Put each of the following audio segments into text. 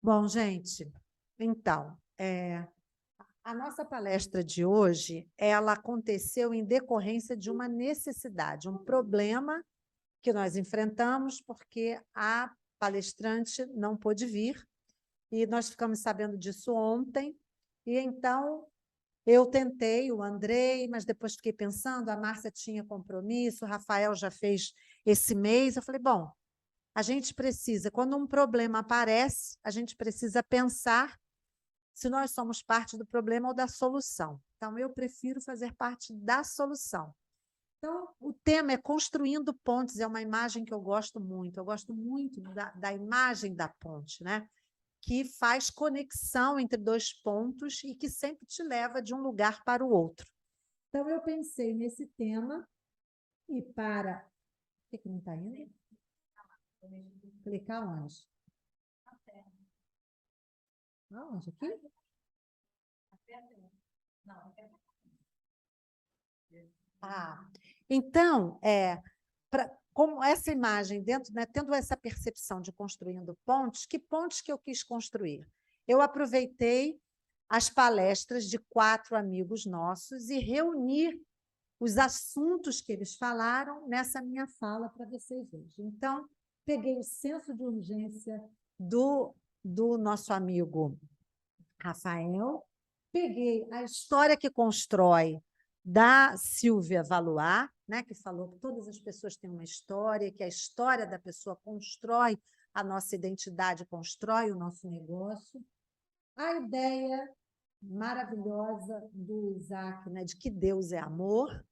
Bom, gente, então, a nossa palestra de hoje, ela aconteceu em decorrência de uma necessidade, um problema que nós enfrentamos, porque a palestrante não pôde vir, e nós ficamos sabendo disso ontem, e então eu tentei, o Andrei, mas depois fiquei pensando, a Márcia tinha compromisso, o Rafael já fez esse mês, eu falei, bom, a gente precisa, quando um problema aparece, a gente precisa pensar se nós somos parte do problema ou da solução. Então, eu prefiro fazer parte da solução. Então, o tema é construindo pontes, é uma imagem que eu gosto muito da imagem da ponte, né? Que faz conexão entre dois pontos e que sempre te leva de um lugar para o outro. Então, eu pensei nesse tema e para... O que não está indo? Clicar onde? Aonde? Aqui? Então, como essa imagem, dentro, né, tendo essa percepção de construindo pontes, que pontes que eu quis construir? Eu aproveitei as palestras de 4 amigos nossos e reuni os assuntos que eles falaram nessa minha fala para vocês hoje. Então, peguei o senso de urgência do nosso amigo Rafael, peguei a história que constrói da Silvia Valois, né, que falou que todas as pessoas têm uma história, que a história da pessoa constrói a nossa identidade, constrói o nosso negócio. A ideia maravilhosa do Isaac, né, de que Deus é amor,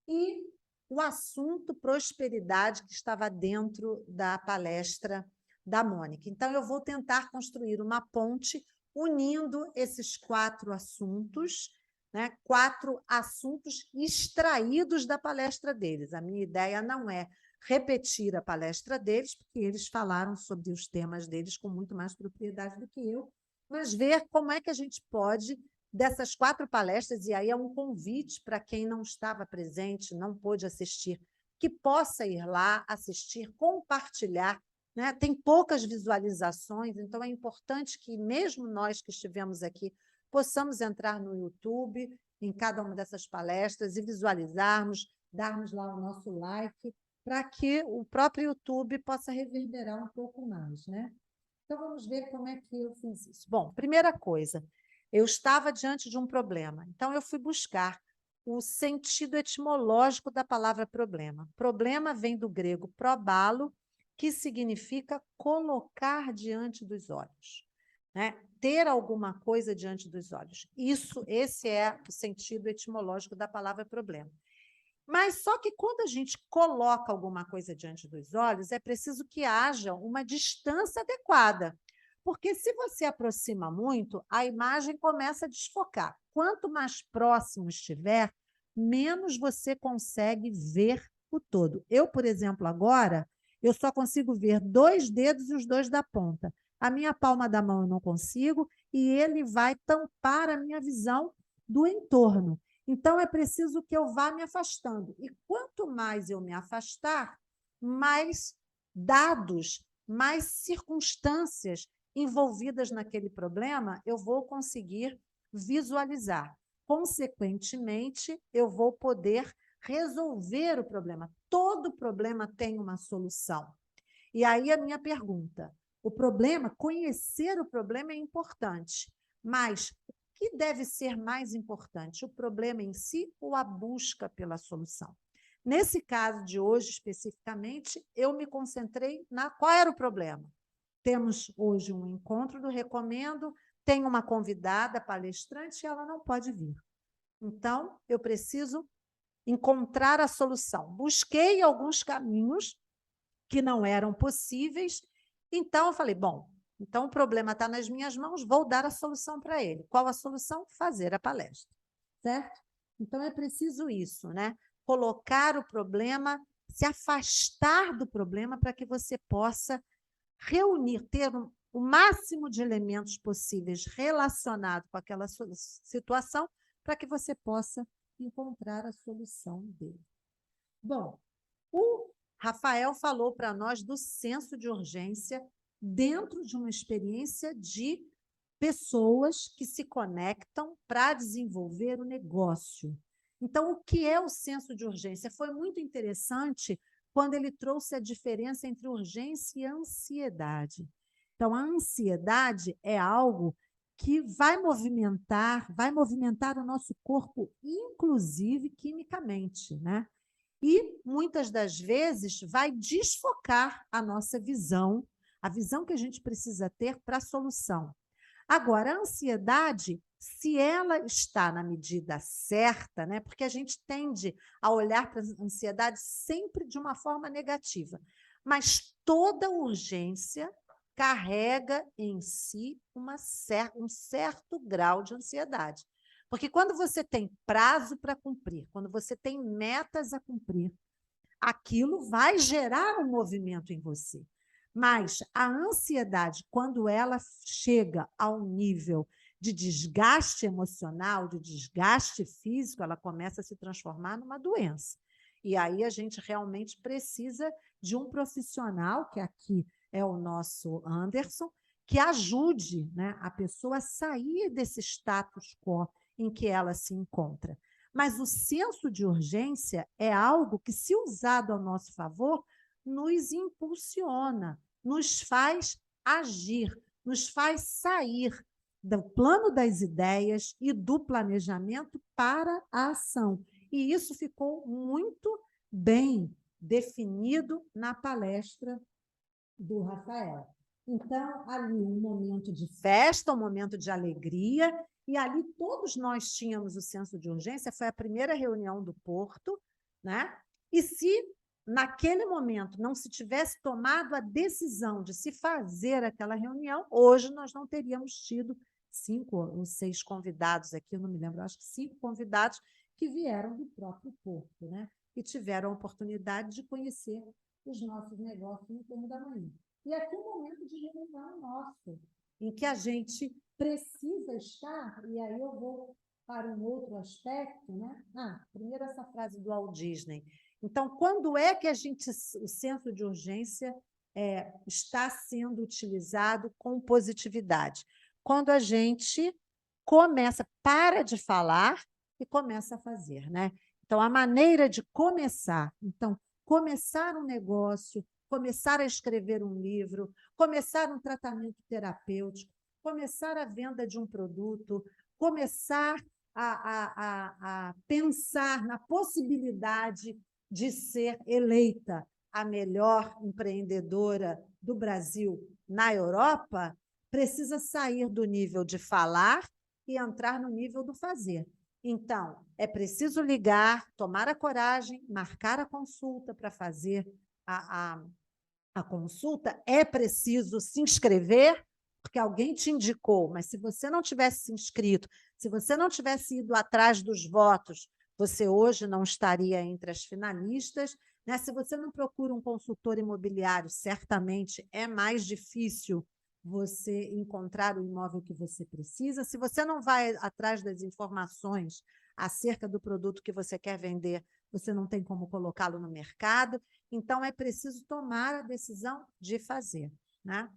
e o assunto prosperidade que estava dentro da palestra da Mônica. Então, eu vou tentar construir uma ponte unindo esses 4 assuntos, né? 4 assuntos extraídos da palestra deles. A minha ideia não é repetir a palestra deles, porque eles falaram sobre os temas deles com muito mais propriedade do que eu, mas ver como é que a gente pode, dessas 4 palestras, e aí é um convite para quem não estava presente, não pôde assistir, que possa ir lá, assistir, compartilhar, né? Tem poucas visualizações, então é importante que, mesmo nós que estivemos aqui, possamos entrar no YouTube, em cada uma dessas palestras, e visualizarmos, darmos lá o nosso like, para que o próprio YouTube possa reverberar um pouco mais, né? Então, vamos ver como é que eu fiz isso. Bom, primeira coisa, eu estava diante de um problema, então eu fui buscar o sentido etimológico da palavra problema. Problema vem do grego probalo, que significa colocar diante dos olhos, né? Ter alguma coisa diante dos olhos. Esse é o sentido etimológico da palavra problema. Mas só que quando a gente coloca alguma coisa diante dos olhos, é preciso que haja uma distância adequada, porque se você aproxima muito, a imagem começa a desfocar. Quanto mais próximo estiver, menos você consegue ver o todo. Eu, por exemplo, agora, eu só consigo ver 2 dedos e os 2 da ponta. A minha palma da mão eu não consigo, e ele vai tampar a minha visão do entorno. Então, é preciso que eu vá me afastando. E quanto mais eu me afastar, mais dados, mais circunstâncias envolvidas naquele problema eu vou conseguir visualizar. Consequentemente, eu vou poder resolver o problema. Todo problema tem uma solução. E aí a minha pergunta: o problema, conhecer o problema é importante, mas o que deve ser mais importante, o problema em si ou a busca pela solução? Nesse caso de hoje, especificamente, eu me concentrei na qual era o problema. Temos hoje um encontro do Recomendo, tem uma convidada palestrante e ela não pode vir. Então, eu preciso encontrar a solução. Busquei alguns caminhos que não eram possíveis, então eu falei, bom, então o problema está nas minhas mãos, vou dar a solução para ele. Qual a solução? Fazer a palestra, certo? Então é preciso isso, né? Colocar o problema, se afastar do problema para que você possa reunir, ter o máximo de elementos possíveis relacionados com aquela situação para que você possa encontrar a solução dele. Bom, o Rafael falou para nós do senso de urgência dentro de uma experiência de pessoas que se conectam para desenvolver o negócio. Então, o que é o senso de urgência? Foi muito interessante quando ele trouxe a diferença entre urgência e ansiedade. Então, a ansiedade é algo que vai movimentar o nosso corpo, inclusive quimicamente, né? E, muitas das vezes, vai desfocar a nossa visão, a visão que a gente precisa ter para a solução. Agora, a ansiedade, se ela está na medida certa, né? Porque a gente tende a olhar para a ansiedade sempre de uma forma negativa, mas toda urgência carrega em si um certo grau de ansiedade. Porque quando você tem prazo para cumprir, quando você tem metas a cumprir, aquilo vai gerar um movimento em você. Mas a ansiedade, quando ela chega ao nível de desgaste emocional, de desgaste físico, ela começa a se transformar numa doença. E aí a gente realmente precisa de um profissional, que aqui é o nosso Anderson, que ajude, né, a pessoa a sair desse status quo em que ela se encontra. Mas o senso de urgência é algo que, se usado ao nosso favor, nos impulsiona, nos faz agir, nos faz sair do plano das ideias e do planejamento para a ação. E isso ficou muito bem definido na palestra do Rafael. Então, ali um momento de festa, um momento de alegria, e ali todos nós tínhamos o senso de urgência, foi a primeira reunião do Porto, né? E se naquele momento não se tivesse tomado a decisão de se fazer aquela reunião, hoje nós não teríamos tido 5 ou 6 convidados aqui, eu não me lembro, acho que 5 convidados que vieram do próprio Porto, né? E tiveram a oportunidade de conhecer os nossos negócios no turno da manhã. E aqui é um momento de reunião nosso, em que a gente precisa estar, e aí eu vou para um outro aspecto, né? Primeiro essa frase do Walt Disney. Então, quando é que o senso de urgência está sendo utilizado com positividade? Quando a gente para de falar e começa a fazer, né? Então, a maneira de começar, começar um negócio, começar a escrever um livro, começar um tratamento terapêutico, começar a venda de um produto, começar a pensar na possibilidade de ser eleita a melhor empreendedora do Brasil na Europa, precisa sair do nível de falar e entrar no nível do fazer. Então, é preciso ligar, tomar a coragem, marcar a consulta para fazer a consulta, é preciso se inscrever, porque alguém te indicou, mas se você não tivesse se inscrito, se você não tivesse ido atrás dos votos, você hoje não estaria entre as finalistas, né? Se você não procura um consultor imobiliário, certamente é mais difícil você encontrar o imóvel que você precisa. Se você não vai atrás das informações acerca do produto que você quer vender, você não tem como colocá-lo no mercado. Então, é preciso tomar a decisão de fazer, né?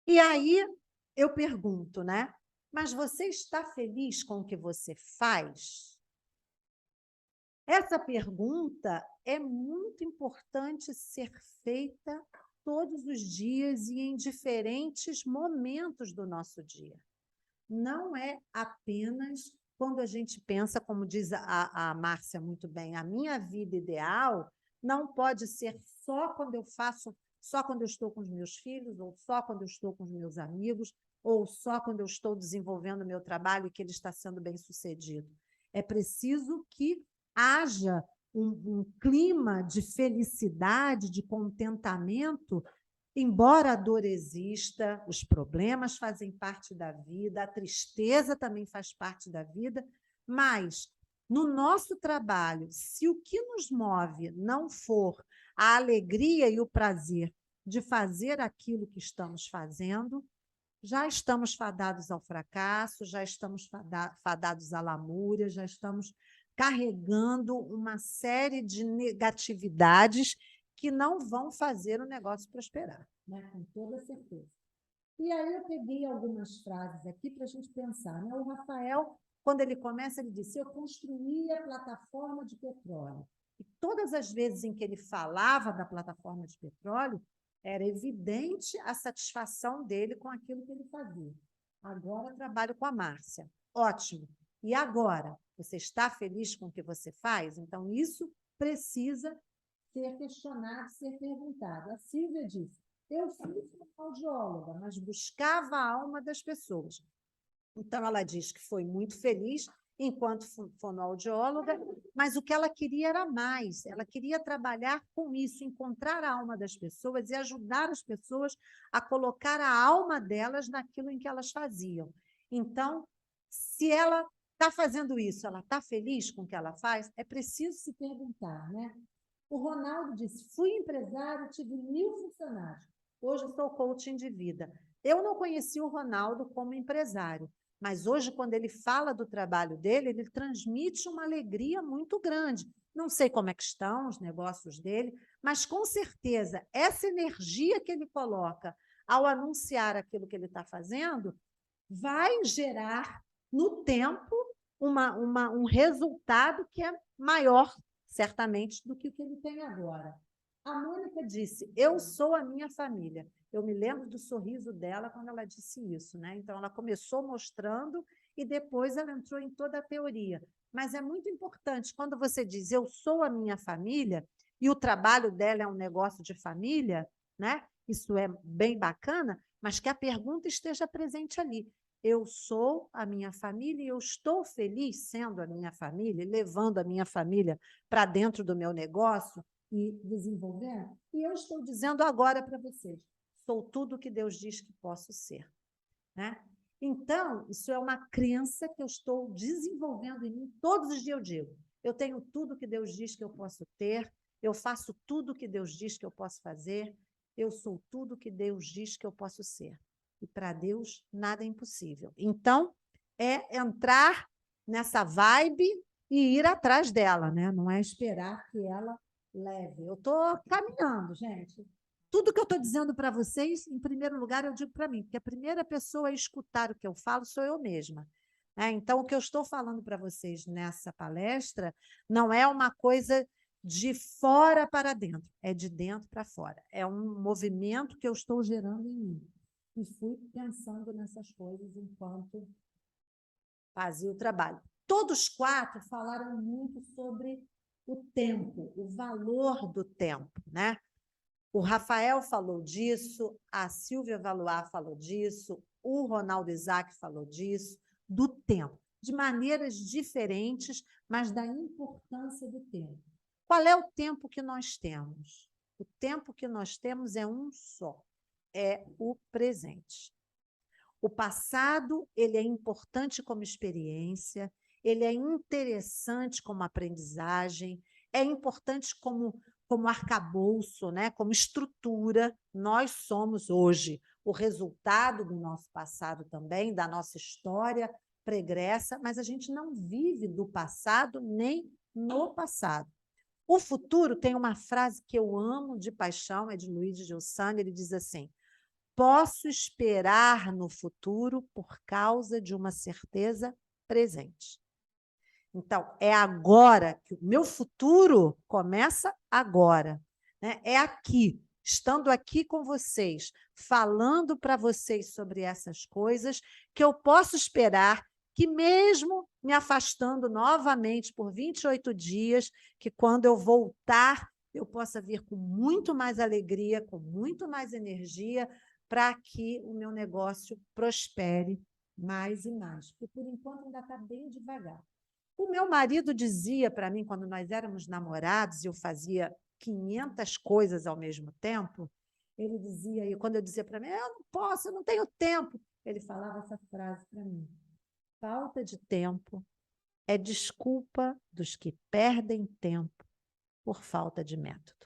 E aí, eu pergunto, né? Mas você está feliz com o que você faz? Essa pergunta é muito importante ser feita todos os dias e em diferentes momentos do nosso dia. Não é apenas quando a gente pensa, como diz a Márcia muito bem, a minha vida ideal não pode ser só quando eu faço, só quando eu estou com os meus filhos, ou só quando eu estou com os meus amigos, ou só quando eu estou desenvolvendo o meu trabalho e que ele está sendo bem-sucedido. É preciso que haja um clima de felicidade, de contentamento. Embora a dor exista, os problemas fazem parte da vida, a tristeza também faz parte da vida, mas no nosso trabalho, se o que nos move não for a alegria e o prazer de fazer aquilo que estamos fazendo, já estamos fadados ao fracasso, já estamos fadados à lamúria, já estamos carregando uma série de negatividades que não vão fazer o negócio prosperar, né? Com toda certeza. E aí eu peguei algumas frases aqui para a gente pensar, né? O Rafael, quando ele começa, ele disse: eu construí a plataforma de petróleo. E todas as vezes em que ele falava da plataforma de petróleo, era evidente a satisfação dele com aquilo que ele fazia. Agora trabalho com a Márcia. Ótimo. E agora? Você está feliz com o que você faz? Então, isso precisa ser questionado, ser perguntado. A Silvia disse: eu fui fonoaudióloga, mas buscava a alma das pessoas. Então, ela diz que foi muito feliz enquanto fonoaudióloga, mas o que ela queria era mais. Ela queria trabalhar com isso, encontrar a alma das pessoas e ajudar as pessoas a colocar a alma delas naquilo em que elas faziam. Então, se ela está fazendo isso, ela está feliz com o que ela faz, é preciso se perguntar, né? O Ronaldo disse: fui empresário, tive 1.000 funcionários. Hoje sou coaching de vida. Eu não conheci o Ronaldo como empresário, mas hoje, quando ele fala do trabalho dele, ele transmite uma alegria muito grande. Não sei como é que estão os negócios dele, mas, com certeza, essa energia que ele coloca ao anunciar aquilo que ele está fazendo vai gerar, no tempo, um resultado que é maior, certamente, do que o que ele tem agora. A Mônica disse: eu sou a minha família. Eu me lembro do sorriso dela quando ela disse isso, né? Então, ela começou mostrando e depois ela entrou em toda a teoria. Mas é muito importante, quando você diz eu sou a minha família, e o trabalho dela é um negócio de família, né? Isso é bem bacana, mas que a pergunta esteja presente ali. Eu sou a minha família e eu estou feliz sendo a minha família, levando a minha família para dentro do meu negócio e desenvolvendo. E eu estou dizendo agora para vocês: sou tudo o que Deus diz que posso ser, né? Então, isso é uma crença que eu estou desenvolvendo em mim. Todos os dias eu digo: eu tenho tudo que Deus diz que eu posso ter, eu faço tudo que Deus diz que eu posso fazer, eu sou tudo que Deus diz que eu posso ser. E para Deus, nada é impossível. Então, é entrar nessa vibe e ir atrás dela, né? Não é esperar que ela leve. Eu estou caminhando, gente. Tudo que eu estou dizendo para vocês, em primeiro lugar, eu digo para mim, porque a primeira pessoa a escutar o que eu falo sou eu mesma. Né? Então, o que eu estou falando para vocês nessa palestra não é uma coisa de fora para dentro, é de dentro para fora. É um movimento que eu estou gerando em mim. E fui pensando nessas coisas enquanto fazia o trabalho. Todos quatro falaram muito sobre o tempo, o valor do tempo, né? O Rafael falou disso, a Silvia Valois falou disso, o Ronaldo Isaac falou disso, do tempo, de maneiras diferentes, mas da importância do tempo. Qual é o tempo que nós temos? O tempo que nós temos é um só, é o presente. O passado, ele é importante como experiência, ele é interessante como aprendizagem, é importante como arcabouço, né? Como estrutura. Nós somos hoje o resultado do nosso passado também, da nossa história pregressa, mas a gente não vive do passado nem no passado. O futuro tem uma frase que eu amo de paixão, é de Luiz de Giussani, ele diz assim: posso esperar no futuro por causa de uma certeza presente. Então, é agora que o meu futuro começa agora, né? É aqui, estando aqui com vocês, falando para vocês sobre essas coisas, que eu posso esperar que, mesmo me afastando novamente por 28 dias, que quando eu voltar, eu possa vir com muito mais alegria, com muito mais energia, para que o meu negócio prospere mais e mais. Porque, por enquanto, ainda está bem devagar. O meu marido dizia para mim, quando nós éramos namorados, e eu fazia 500 coisas ao mesmo tempo, ele dizia, e quando eu dizia para mim, eu não posso, eu não tenho tempo, ele falava essa frase para mim: falta de tempo é desculpa dos que perdem tempo por falta de método.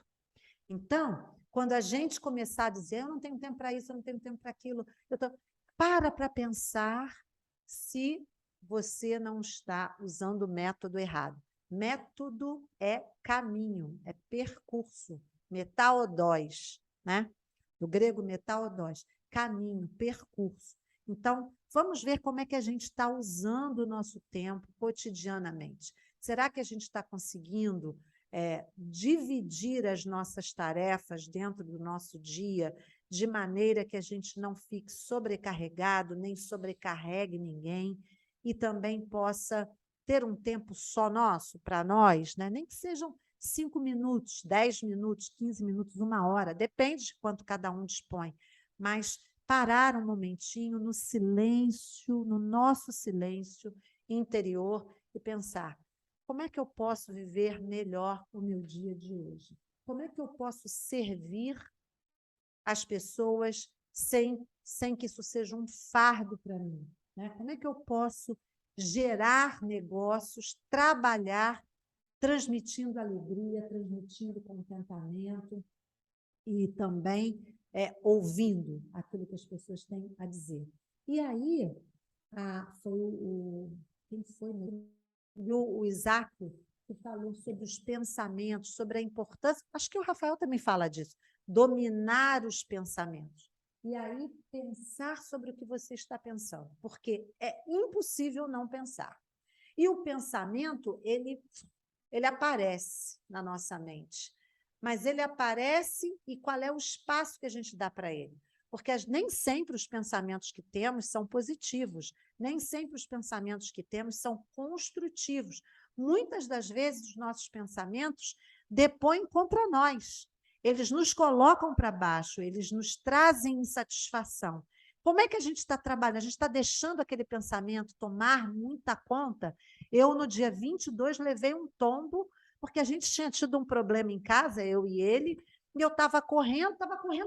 Então, quando a gente começar a dizer, eu não tenho tempo para isso, eu não tenho tempo para aquilo, para pensar se você não está usando o método errado. Método é caminho, é percurso. metaodós, né? Do grego metaodós, caminho, percurso. Então, vamos ver como é que a gente está usando o nosso tempo cotidianamente. Será que a gente está conseguindo dividir as nossas tarefas dentro do nosso dia de maneira que a gente não fique sobrecarregado, nem sobrecarregue ninguém, e também possa ter um tempo só nosso, para nós, né? Nem que sejam 5 minutos, 10 minutos, 15 minutos, 1 hora, depende de quanto cada um dispõe, mas parar um momentinho no silêncio, no nosso silêncio interior e pensar: como é que eu posso viver melhor o meu dia de hoje? Como é que eu posso servir as pessoas sem que isso seja um fardo para mim, né? Como é que eu posso gerar negócios, trabalhar, transmitindo alegria, transmitindo contentamento e também ouvindo aquilo que as pessoas têm a dizer. E aí, quem foi? O Isaac, que falou sobre os pensamentos, sobre a importância, acho que o Rafael também fala disso, dominar os pensamentos. E aí, pensar sobre o que você está pensando, porque é impossível não pensar. E o pensamento, ele aparece na nossa mente, mas ele aparece e qual é o espaço que a gente dá para ele? Porque nem sempre os pensamentos que temos são positivos, nem sempre os pensamentos que temos são construtivos. Muitas das vezes, os nossos pensamentos depõem contra nós, eles nos colocam para baixo, eles nos trazem insatisfação. Como é que a gente está trabalhando? A gente está deixando aquele pensamento tomar muita conta? Eu, no dia 22, levei um tombo, porque a gente tinha tido um problema em casa, eu e ele, e eu estava correndo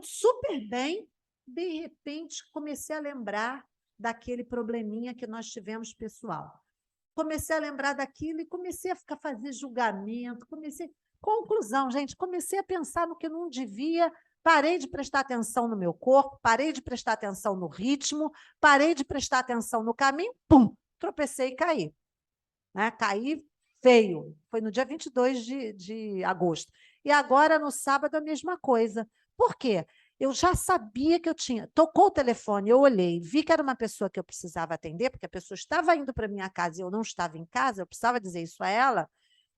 super bem. De repente, comecei a lembrar daquele probleminha que nós tivemos pessoal. Comecei a lembrar daquilo e comecei a fazer julgamento, Conclusão, gente, comecei a pensar no que não devia, parei de prestar atenção no meu corpo, parei de prestar atenção no ritmo, parei de prestar atenção no caminho, pum, tropecei e caí. Né? Caí feio. Foi no dia 22 de agosto. E agora, no sábado, a mesma coisa. Por quê? Eu já sabia que eu tinha. Tocou o telefone, eu olhei, vi que era uma pessoa que eu precisava atender, porque a pessoa estava indo para a minha casa e eu não estava em casa, eu precisava dizer isso a ela.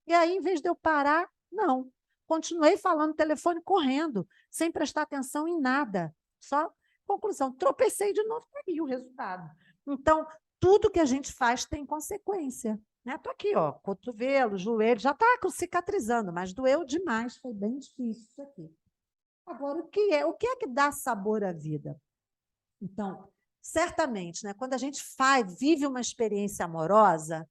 E aí, em vez de eu parar, não. Continuei falando no telefone, correndo, sem prestar atenção em nada. Só, conclusão, tropecei de novo, e o resultado. Então, tudo que a gente faz tem consequência. Estou aqui, ó, cotovelo, joelho, já está cicatrizando, mas doeu demais, foi bem difícil isso aqui. Agora, o que é que dá sabor à vida? Então, certamente, né, quando a gente vive uma experiência amorosa,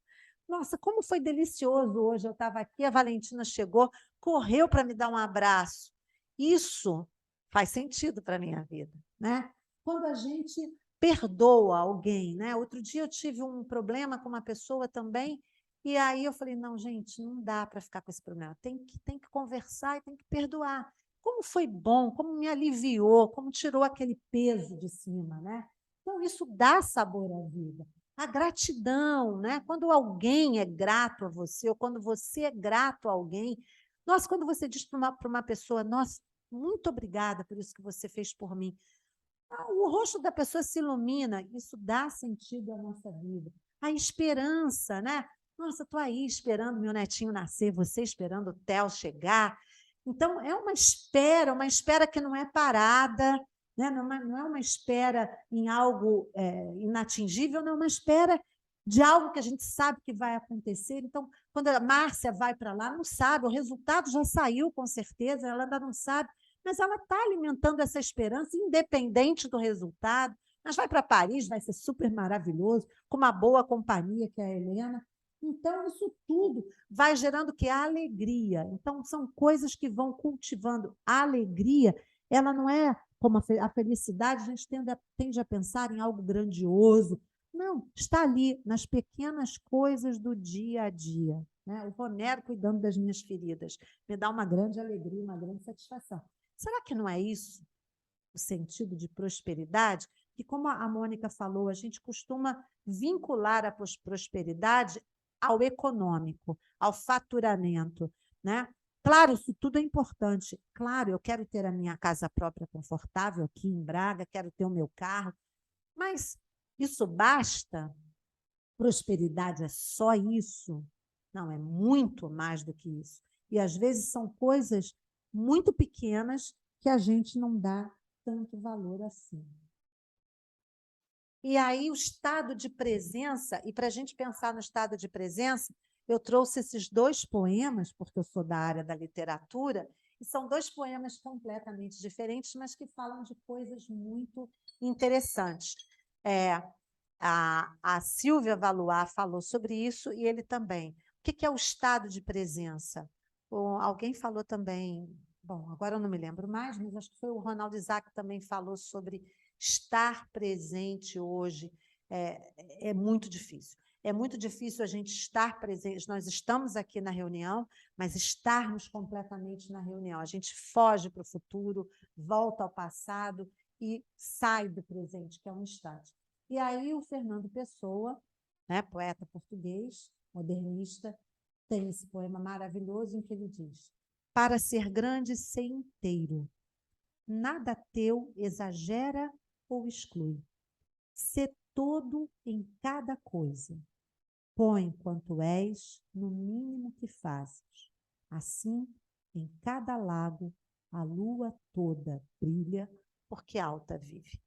nossa, como foi delicioso hoje, eu estava aqui, a Valentina chegou, correu para me dar um abraço. Isso faz sentido para a minha vida, né? Quando a gente perdoa alguém, né? Outro dia eu tive um problema com uma pessoa também, e aí eu falei, não, gente, não dá para ficar com esse problema, tem que conversar e tem que perdoar. Como foi bom, como me aliviou, como tirou aquele peso de cima, né? Então, isso dá sabor à vida. A gratidão, né? Quando alguém é grato a você, ou quando você é grato a alguém, nossa, quando você diz para uma pessoa, nossa, muito obrigada por isso que você fez por mim, o rosto da pessoa se ilumina, isso dá sentido à nossa vida. A esperança, né? Nossa, estou aí esperando meu netinho nascer, você esperando o Theo chegar. Então, é uma espera que não é parada, né? Não é uma espera em algo inatingível, não é uma espera de algo que a gente sabe que vai acontecer. Então, quando a Márcia vai para lá, não sabe, o resultado já saiu, com certeza, ela ainda não sabe, mas ela está alimentando essa esperança, independente do resultado. Mas vai para Paris, vai ser super maravilhoso, com uma boa companhia, que é a Helena. Então, isso tudo vai gerando que a alegria. Então, são coisas que vão cultivando a alegria. Ela não é como a felicidade, a gente tende a pensar em algo grandioso. Não, está ali, nas pequenas coisas do dia a dia. Né? O Romero cuidando das minhas feridas me dá uma grande alegria, uma grande satisfação. Será que não é isso o sentido de prosperidade? Que, como a Mônica falou, a gente costuma vincular a prosperidade ao econômico, ao faturamento, né? Claro, isso tudo é importante. Claro, eu quero ter a minha casa própria confortável aqui em Braga, quero ter o meu carro, mas isso basta? Prosperidade é só isso? Não, é muito mais do que isso. E às vezes são coisas muito pequenas que a gente não dá tanto valor assim. E aí o estado de presença, e para a gente pensar no estado de presença, eu trouxe esses 2 poemas, porque eu sou da área da literatura, e são 2 poemas completamente diferentes, mas que falam de coisas muito interessantes. A Silvia Valois falou sobre isso, e ele também. O que é o estado de presença? Alguém falou também, bom, agora eu não me lembro mais, mas acho que foi o Ronaldo Isaac que também falou sobre estar presente hoje. É muito difícil. É muito difícil a gente estar presente. Nós estamos aqui na reunião, mas estarmos completamente na reunião. A gente foge para o futuro, volta ao passado e sai do presente, que é um instante. E aí o Fernando Pessoa, né, poeta português, modernista, tem esse poema maravilhoso em que ele diz: para ser grande, ser inteiro. Nada teu exagera ou exclui. Sê todo em cada coisa. Põe quanto és no mínimo que fazes. Assim, em cada lago, a lua toda brilha, porque alta vive.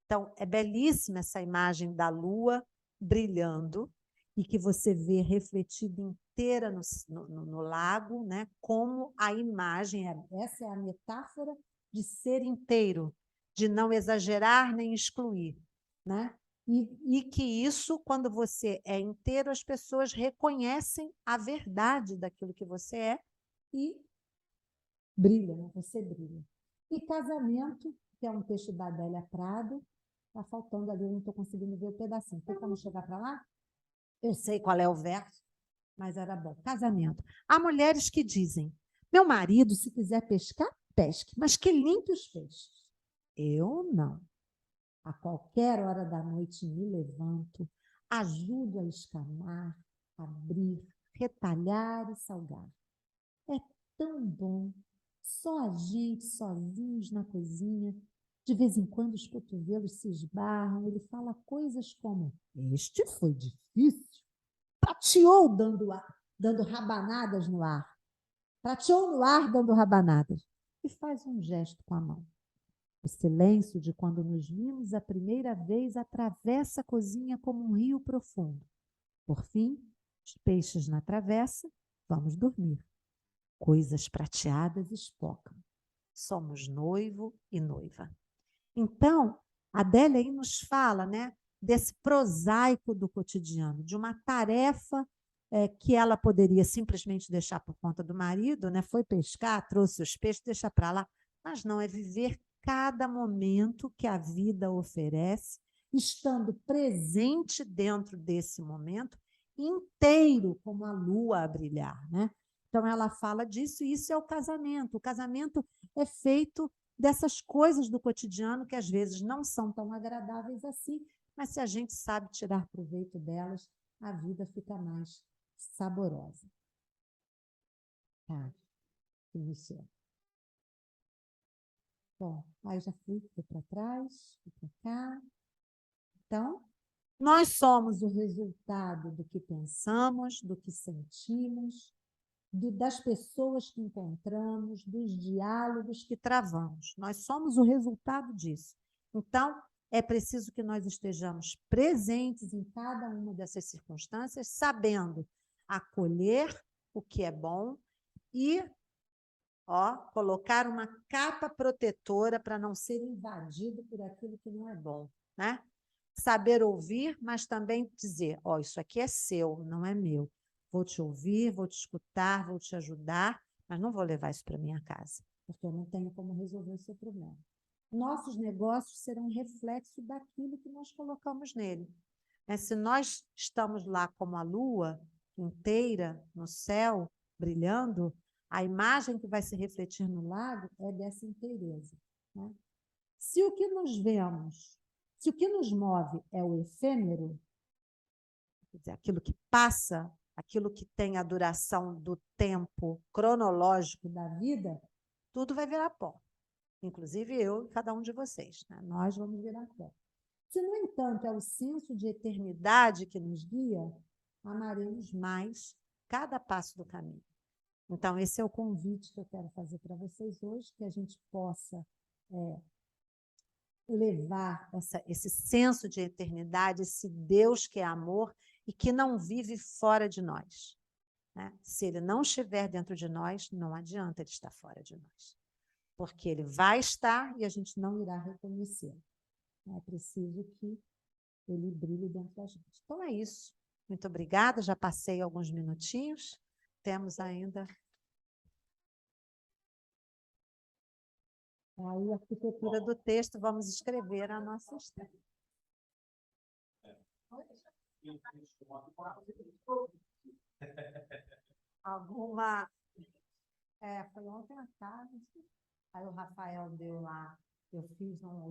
Então, é belíssima essa imagem da lua brilhando e que você vê refletida inteira no lago, né? Como a imagem, essa é a metáfora de ser inteiro, de não exagerar nem excluir, né? E que isso, quando você é inteiro, as pessoas reconhecem a verdade daquilo que você é e brilha, né? Você brilha. E casamento, que é um texto da Adélia Prado, está faltando ali, eu não estou conseguindo ver o pedacinho. Tem como chegar para lá? Eu sei qual é o verso, mas era bom. Casamento. Há mulheres que dizem: meu marido, se quiser pescar, pesque, mas que limpe os peixes. Eu não. A qualquer hora da noite me levanto, ajudo a escamar, abrir, retalhar e salgar. É tão bom, só a gente, sozinhos na cozinha. De vez em quando os cotovelos se esbarram, ele fala coisas como: este foi difícil. Prateou dando rabanadas no ar. Prateou no ar dando rabanadas. E faz um gesto com a mão. O silêncio de quando nos vimos a primeira vez atravessa a cozinha como um rio profundo. Por fim, os peixes na travessa, vamos dormir. Coisas prateadas espocam. Somos noivo e noiva. Então, a Adélia aí nos fala, né, desse prosaico do cotidiano, de uma tarefa que ela poderia simplesmente deixar por conta do marido, né? Foi pescar, trouxe os peixes, deixa para lá. Mas não, é viver cada momento que a vida oferece, estando presente dentro desse momento, inteiro, como a lua a brilhar, né? Então, ela fala disso, e isso é o casamento. O casamento é feito dessas coisas do cotidiano que às vezes não são tão agradáveis assim, mas se a gente sabe tirar proveito delas, a vida fica mais saborosa. Tá, iniciou. Bom, aí já fui para trás, fui para cá. Então, nós somos o resultado do que pensamos, do que sentimos, das pessoas que encontramos, dos diálogos que travamos. Nós somos o resultado disso. Então, é preciso que nós estejamos presentes em cada uma dessas circunstâncias, sabendo acolher o que é bom e colocar uma capa protetora para não ser invadido por aquilo que não é bom, né? Saber ouvir, mas também dizer: isso aqui é seu, não é meu. Vou te ouvir, vou te escutar, vou te ajudar, mas não vou levar isso para minha casa, porque eu não tenho como resolver o seu problema. Nossos negócios serão reflexo daquilo que nós colocamos nele. Se nós estamos lá como a lua inteira no céu, brilhando, a imagem que vai se refletir no lago é dessa inteireza, né? Se o que nos vemos, se o que nos move é o efêmero, quer dizer, aquilo que passa, aquilo que tem a duração do tempo cronológico da vida, tudo vai virar pó. Inclusive eu e cada um de vocês, né? Nós vamos virar pó. Se, no entanto, é o senso de eternidade que nos guia, amaremos mais cada passo do caminho. Então, esse é o convite que eu quero fazer para vocês hoje, que a gente possa levar esse senso de eternidade, esse Deus que é amor e que não vive fora de nós, né? Se ele não estiver dentro de nós, não adianta ele estar fora de nós, porque ele vai estar e a gente não irá reconhecer. É preciso que ele brilhe dentro da gente. Então é isso. Muito obrigada, já passei alguns minutinhos. Temos ainda... Aí a arquitetura do texto, vamos escrever a nossa história. Alguma... foi ontem à tarde. Aí o Rafael deu lá, eu fiz um